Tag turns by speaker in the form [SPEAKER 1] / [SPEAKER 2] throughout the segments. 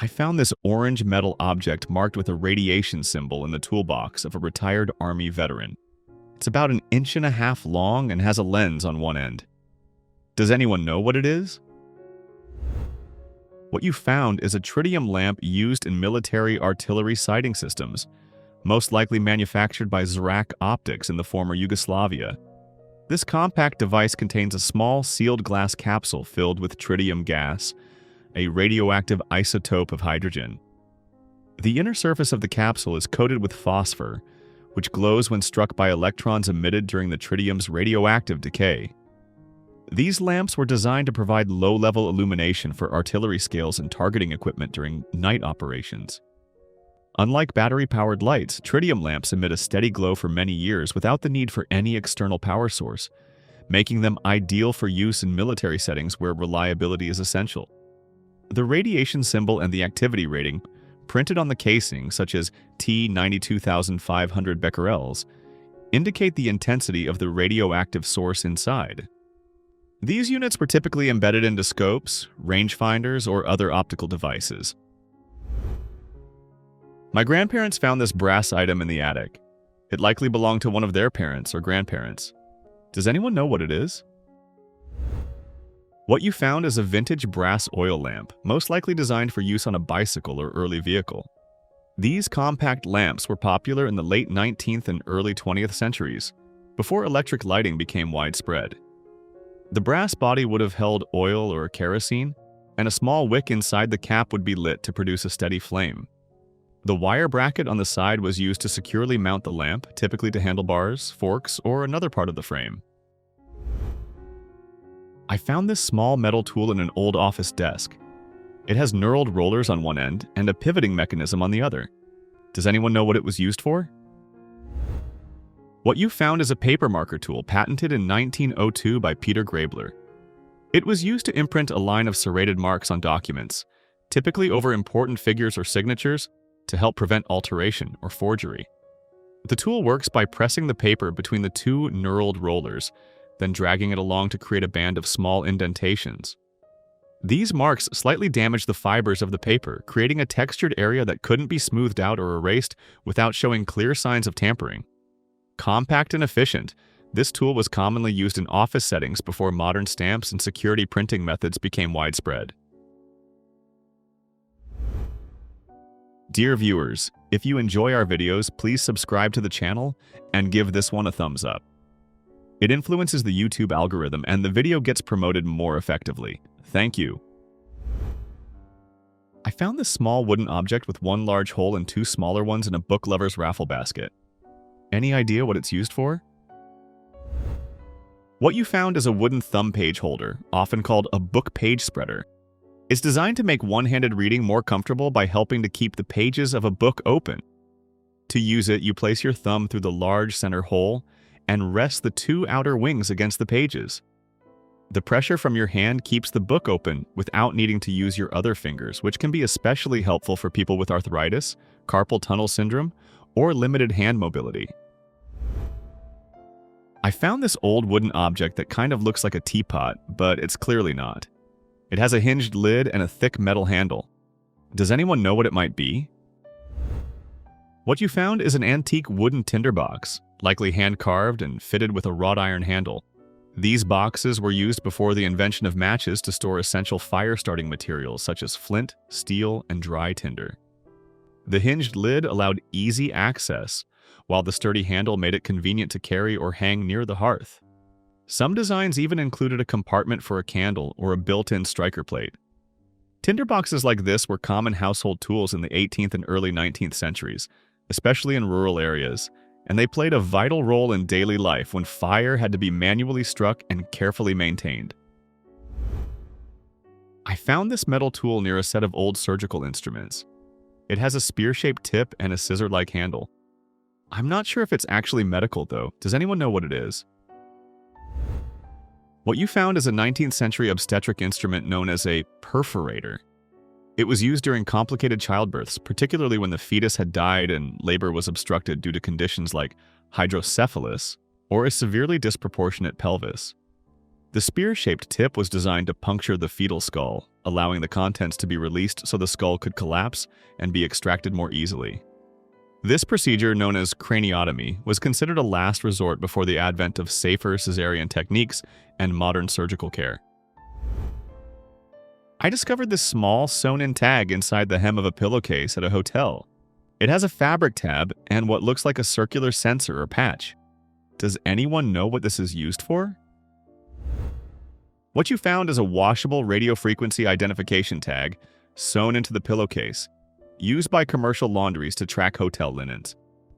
[SPEAKER 1] I found this orange metal object marked with a radiation symbol in the toolbox of a retired Army veteran. It's about 1.5 inches long and has a lens on one end. Does anyone know what it is? What you found is a tritium lamp used in military artillery sighting systems, most likely manufactured by Zrak Optics in the former Yugoslavia. This compact device contains a small sealed glass capsule filled with tritium gas, a radioactive isotope of hydrogen. The inner surface of the capsule is coated with phosphor, which glows when struck by electrons emitted during the tritium's radioactive decay. These lamps were designed to provide low-level illumination for artillery scales and targeting equipment during night operations. Unlike battery-powered lights, tritium lamps emit a steady glow for many years without the need for any external power source, making them ideal for use in military settings where reliability is essential. The radiation symbol and the activity rating, printed on the casing, such as T92,500 becquerels, indicate the intensity of the radioactive source inside. These units were typically embedded into scopes, rangefinders, or other optical devices. My grandparents found this brass item in the attic. It likely belonged to one of their parents or grandparents. Does anyone know what it is? What you found is a vintage brass oil lamp, most likely designed for use on a bicycle or early vehicle. These compact lamps were popular in the late 19th and early 20th centuries, before electric lighting became widespread. The brass body would have held oil or kerosene, and a small wick inside the cap would be lit to produce a steady flame. The wire bracket on the side was used to securely mount the lamp, typically to handlebars, forks, or another part of the frame. I found this small metal tool in an old office desk. It has knurled rollers on one end and a pivoting mechanism on the other. Does anyone know what it was used for? What you found is a paper marker tool patented in 1902 by Peter Grabler. It was used to imprint a line of serrated marks on documents, typically over important figures or signatures, to help prevent alteration or forgery. The tool works by pressing the paper between the two knurled rollers, then dragging it along to create a band of small indentations. These marks slightly damage the fibers of the paper, creating a textured area that couldn't be smoothed out or erased without showing clear signs of tampering. Compact and efficient, this tool was commonly used in office settings before modern stamps and security printing methods became widespread. Dear viewers, if you enjoy our videos, please subscribe to the channel and give this one a thumbs up. It influences the YouTube algorithm and the video gets promoted more effectively. Thank you. I found this small wooden object with one large hole and two smaller ones in a book lover's raffle basket. Any idea what it's used for? What you found is a wooden thumb page holder, often called a book page spreader. It's designed to make one-handed reading more comfortable by helping to keep the pages of a book open. To use it, you place your thumb through the large center hole and rest the two outer wings against the pages. The pressure from your hand keeps the book open without needing to use your other fingers, which can be especially helpful for people with arthritis, carpal tunnel syndrome, or limited hand mobility. I found this old wooden object that kind of looks like a teapot, but it's clearly not. It has a hinged lid and a thick metal handle. Does anyone know what it might be? What you found is an antique wooden tinderbox, likely hand-carved and fitted with a wrought iron handle. These boxes were used before the invention of matches to store essential fire-starting materials such as flint, steel, and dry tinder. The hinged lid allowed easy access, while the sturdy handle made it convenient to carry or hang near the hearth. Some designs even included a compartment for a candle or a built-in striker plate. Tinderboxes like this were common household tools in the 18th and early 19th centuries, especially in rural areas, and they played a vital role in daily life when fire had to be manually struck and carefully maintained. I found this metal tool near a set of old surgical instruments. It has a spear-shaped tip and a scissor-like handle. I'm not sure if it's actually medical, though. Does anyone know what it is? What you found is a 19th century obstetric instrument known as a perforator. It was used during complicated childbirths, particularly when the fetus had died and labor was obstructed due to conditions like hydrocephalus or a severely disproportionate pelvis. The spear-shaped tip was designed to puncture the fetal skull, allowing the contents to be released so the skull could collapse and be extracted more easily. This procedure, known as craniotomy, was considered a last resort before the advent of safer cesarean techniques and modern surgical care. I discovered this small sewn-in tag inside the hem of a pillowcase at a hotel. It has a fabric tab and what looks like a circular sensor or patch. Does anyone know what this is used for? What you found is a washable radio frequency identification tag sewn into the pillowcase, used by commercial laundries to track hotel linens.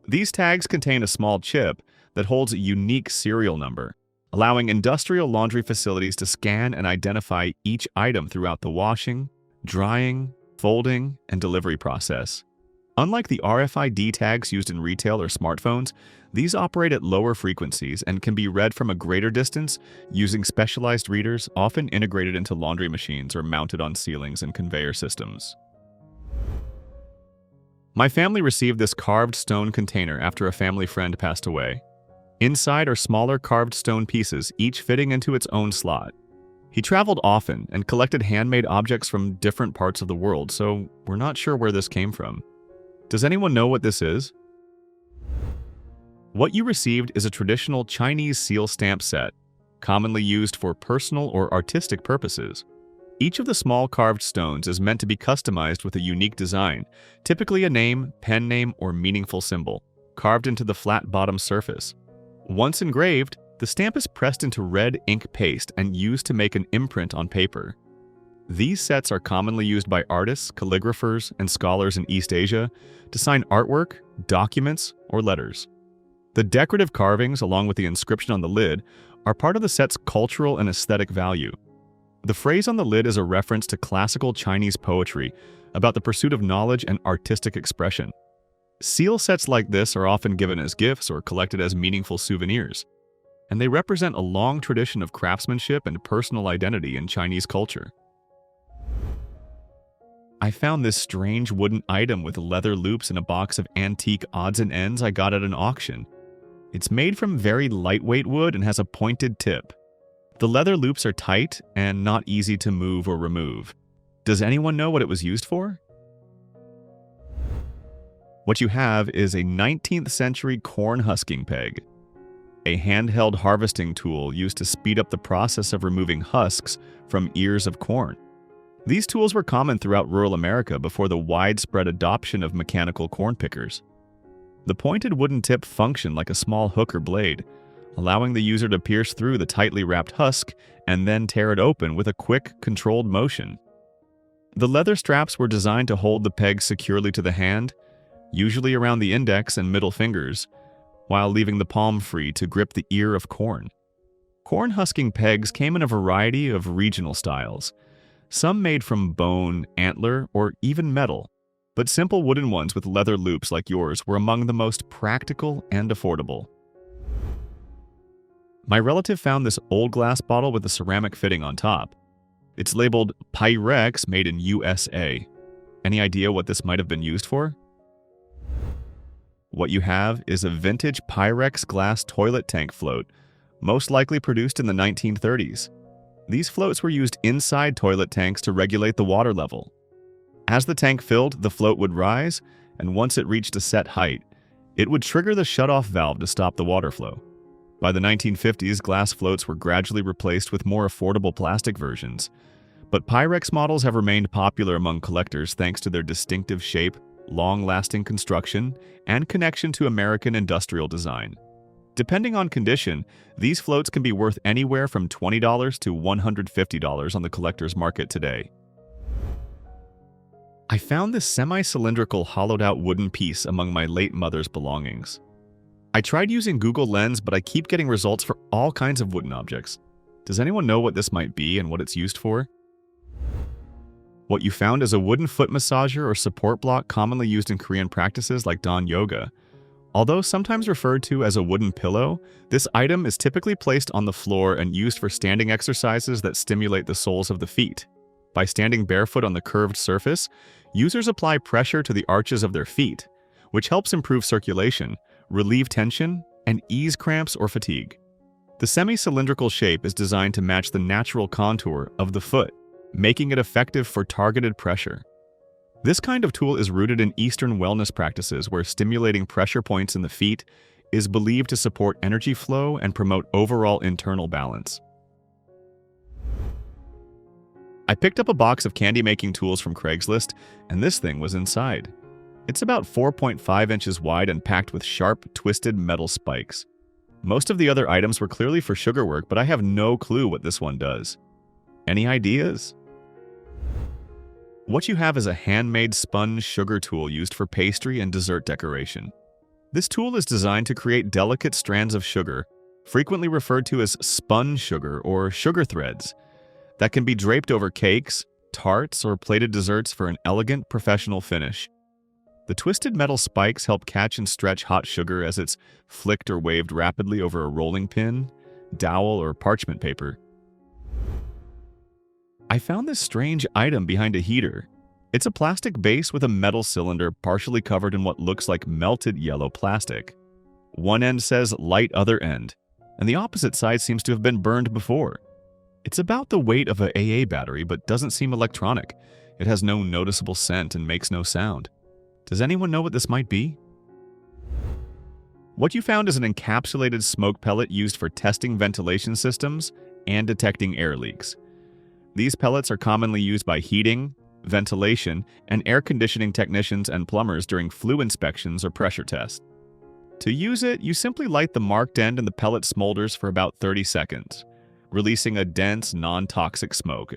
[SPEAKER 1] These tags contain a small chip that holds a unique serial number, allowing industrial laundry facilities to scan and identify each item throughout the washing, drying, folding, and delivery process. Unlike the RFID tags used in retail or smartphones, these operate at lower frequencies and can be read from a greater distance using specialized readers often integrated into laundry machines or mounted on ceilings and conveyor systems. My family received this carved stone container after a family friend passed away. Inside are smaller carved stone pieces, each fitting into its own slot. He traveled often and collected handmade objects from different parts of the world, so we're not sure where this came from. Does anyone know what this is? What you received is a traditional Chinese seal stamp set, commonly used for personal or artistic purposes. Each of the small carved stones is meant to be customized with a unique design, typically a name, pen name, or meaningful symbol, carved into the flat bottom surface. Once engraved, the stamp is pressed into red ink paste and used to make an imprint on paper. These sets are commonly used by artists, calligraphers, and scholars in East Asia to sign artwork, documents, or letters. The decorative carvings, along with the inscription on the lid, are part of the set's cultural and aesthetic value. The phrase on the lid is a reference to classical Chinese poetry about the pursuit of knowledge and artistic expression. Seal sets like this are often given as gifts or collected as meaningful souvenirs, and they represent a long tradition of craftsmanship and personal identity in Chinese culture. I found this strange wooden item with leather loops in a box of antique odds and ends I got at an auction. It's made from very lightweight wood and has a pointed tip. The leather loops are tight and not easy to move or remove. Does anyone know what it was used for? What you have is a 19th century corn husking peg, a handheld harvesting tool used to speed up the process of removing husks from ears of corn. These tools were common throughout rural America before the widespread adoption of mechanical corn pickers. The pointed wooden tip functioned like a small hook or blade, allowing the user to pierce through the tightly wrapped husk and then tear it open with a quick, controlled motion. The leather straps were designed to hold the peg securely to the hand, usually around the index and middle fingers, while leaving the palm free to grip the ear of corn. Corn husking pegs came in a variety of regional styles, some made from bone, antler, or even metal, but simple wooden ones with leather loops like yours were among the most practical and affordable. My relative found this old glass bottle with a ceramic fitting on top. It's labeled Pyrex, made in USA. Any idea what this might have been used for? What you have is a vintage Pyrex glass toilet tank float, most likely produced in the 1930s. These floats were used inside toilet tanks to regulate the water level. As the tank filled, the float would rise, and once it reached a set height, it would trigger the shutoff valve to stop the water flow. By the 1950s, glass floats were gradually replaced with more affordable plastic versions, but Pyrex models have remained popular among collectors thanks to their distinctive shape, long-lasting construction, and connection to American industrial design. Depending on condition, these floats can be worth anywhere from $20 to $150 on the collector's market today. I found this semi-cylindrical hollowed-out wooden piece among my late mother's belongings. I tried using Google Lens, but I keep getting results for all kinds of wooden objects. Does anyone know what this might be and what it's used for? What you found is a wooden foot massager or support block commonly used in Korean practices like Dan yoga. Although sometimes referred to as a wooden pillow, this item is typically placed on the floor and used for standing exercises that stimulate the soles of the feet. By standing barefoot on the curved surface, users apply pressure to the arches of their feet, which helps improve circulation, relieve tension, and ease cramps or fatigue. The semi-cylindrical shape is designed to match the natural contour of the foot, making it effective for targeted pressure. This kind of tool is rooted in Eastern wellness practices where stimulating pressure points in the feet is believed to support energy flow and promote overall internal balance. I picked up a box of candy-making tools from Craigslist, and this thing was inside. It's about 4.5 inches wide and packed with sharp, twisted metal spikes. Most of the other items were clearly for sugar work, but I have no clue what this one does. Any ideas? What you have is a handmade spun sugar tool used for pastry and dessert decoration. This tool is designed to create delicate strands of sugar, frequently referred to as spun sugar or sugar threads, that can be draped over cakes, tarts, or plated desserts for an elegant, professional finish. The twisted metal spikes help catch and stretch hot sugar as it's flicked or waved rapidly over a rolling pin, dowel, or parchment paper. I found this strange item behind a heater. It's a plastic base with a metal cylinder partially covered in what looks like melted yellow plastic. One end says "light other end," and the opposite side seems to have been burned before. It's about the weight of an AA battery but doesn't seem electronic. It has no noticeable scent and makes no sound. Does anyone know what this might be? What you found is an encapsulated smoke pellet used for testing ventilation systems and detecting air leaks. These pellets are commonly used by heating, ventilation, and air conditioning technicians and plumbers during flue inspections or pressure tests. To use it, you simply light the marked end and the pellet smolders for about 30 seconds, releasing a dense, non-toxic smoke.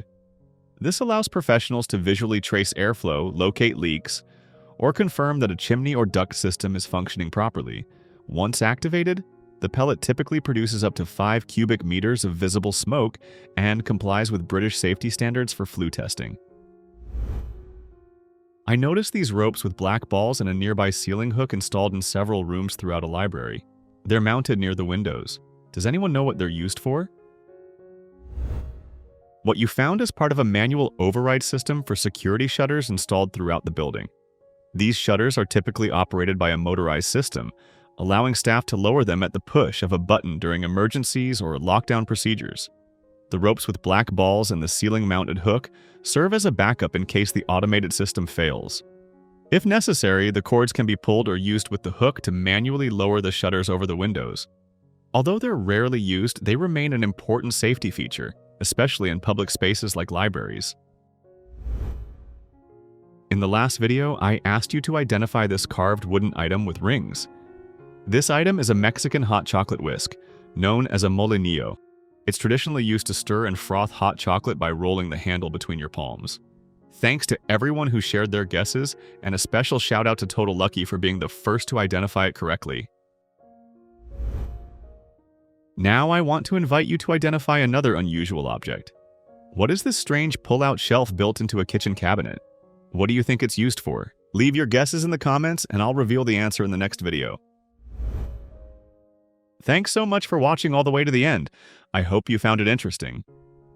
[SPEAKER 1] This allows professionals to visually trace airflow, locate leaks, or confirm that a chimney or duct system is functioning properly. Once activated, the pellet typically produces up to 5 cubic meters of visible smoke and complies with British safety standards for flue testing. I noticed these ropes with black balls and a nearby ceiling hook installed in several rooms throughout a library. They're mounted near the windows. Does anyone know what they're used for? What you found is part of a manual override system for security shutters installed throughout the building. These shutters are typically operated by a motorized system, allowing staff to lower them at the push of a button during emergencies or lockdown procedures. The ropes with black balls and the ceiling-mounted hook serve as a backup in case the automated system fails. If necessary, the cords can be pulled or used with the hook to manually lower the shutters over the windows. Although they're rarely used, they remain an important safety feature, especially in public spaces like libraries. In the last video, I asked you to identify this carved wooden item with rings. This item is a Mexican hot chocolate whisk, known as a molinillo. It's traditionally used to stir and froth hot chocolate by rolling the handle between your palms. Thanks to everyone who shared their guesses, and a special shout out to Total Lucky for being the first to identify it correctly. Now I want to invite you to identify another unusual object. What is this strange pull-out shelf built into a kitchen cabinet? What do you think it's used for? Leave your guesses in the comments and I'll reveal the answer in the next video. Thanks so much for watching all the way to the end. I hope you found it interesting.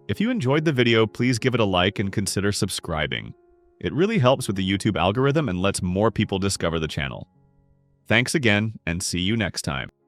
[SPEAKER 1] If you enjoyed the video, please give it a like and consider subscribing. It really helps with the YouTube algorithm and lets more people discover the channel. Thanks again, and see you next time.